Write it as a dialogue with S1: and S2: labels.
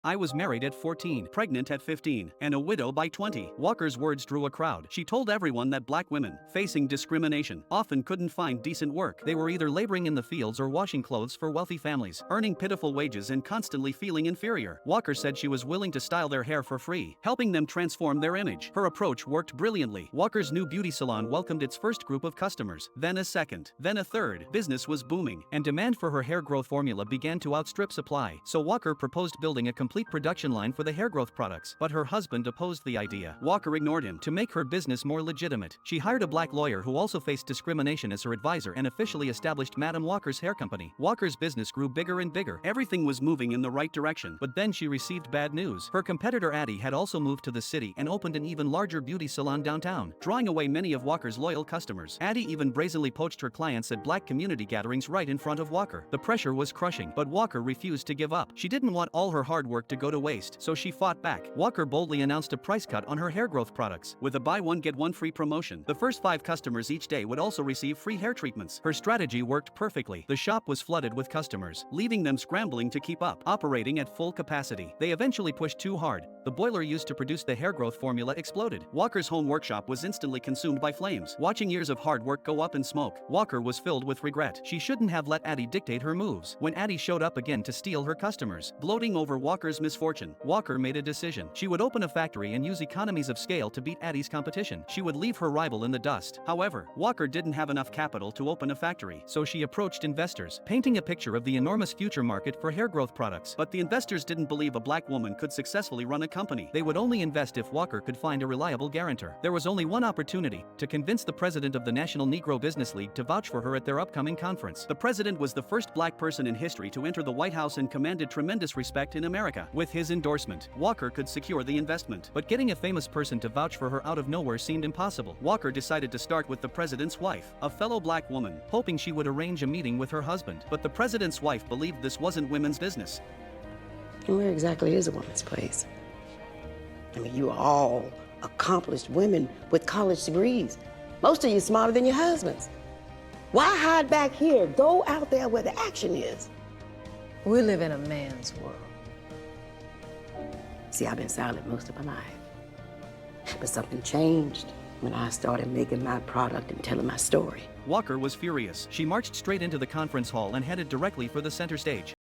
S1: I was married at 14, pregnant at 15, and a widow by 20. Walker's words drew a crowd. She told everyone that black women, facing discrimination, often couldn't find decent work. They were either laboring in the fields or washing clothes for wealthy families, earning pitiful wages and constantly feeling inferior. Walker said she was willing to style their hair for free, helping them transform their image. Her approach worked brilliantly. Walker's new beauty salon welcomed its first group of customers, then a second, then a third. Business was booming, and demand for her hair growth formula began to outstrip supply. So Walker proposed building a complete production line for the hair growth products, but her husband opposed the idea. Walker ignored him. To make her business more legitimate, she hired a black lawyer who also faced discrimination as her advisor and officially established Madam Walker's Hair Company. Walker's business grew bigger and bigger. Everything was moving in the right direction, but then she received bad news. Her competitor Addie had also moved to the city and opened an even larger beauty salon downtown, drawing away many of Walker's loyal customers. Addie even brazenly poached her clients at black community gatherings right in front of Walker. The pressure was crushing, but Walker refused to give up. She didn't want all her hard work to go to waste, so she fought back. Walker boldly announced a price cut on her hair growth products, with a buy one get one free promotion. The first 5 customers each day would also receive free hair treatments. Her strategy worked perfectly. The shop was flooded with customers, leaving them scrambling to keep up, operating at full capacity. They eventually pushed too hard. The boiler used to produce the hair growth formula exploded. Walker's home workshop was instantly consumed by flames. Watching years of hard work go up in smoke, Walker was filled with regret. She shouldn't have let Addie dictate her moves. When Addie showed up again to steal her customers, gloating over Walker's misfortune, Walker made a decision. She would open a factory and use economies of scale to beat Addie's competition. She would leave her rival in the dust. However, Walker didn't have enough capital to open a factory, so she approached investors, painting a picture of the enormous future market for hair growth products. But the investors didn't believe a black woman could successfully run a company. They would only invest if Walker could find a reliable guarantor. There was only one opportunity: to convince the president of the National Negro Business League to vouch for her at their upcoming conference. The president was the first black person in history to enter the White House and commanded tremendous respect in America. With his endorsement, Walker could secure the investment. But getting a famous person to vouch for her out of nowhere seemed impossible. Walker decided to start with the president's wife, a fellow black woman, hoping she would arrange a meeting with her husband. But the president's wife believed this wasn't women's business.
S2: Where exactly is a woman's place? I mean, you are all accomplished women with college degrees. Most of you smarter than your husbands. Why hide back here? Go out there where the action is.
S3: We live in a man's world.
S2: See, I've been silent most of my life. But something changed when I started making my product and telling my story.
S1: Walker was furious. She marched straight into the conference hall and headed directly for the center stage.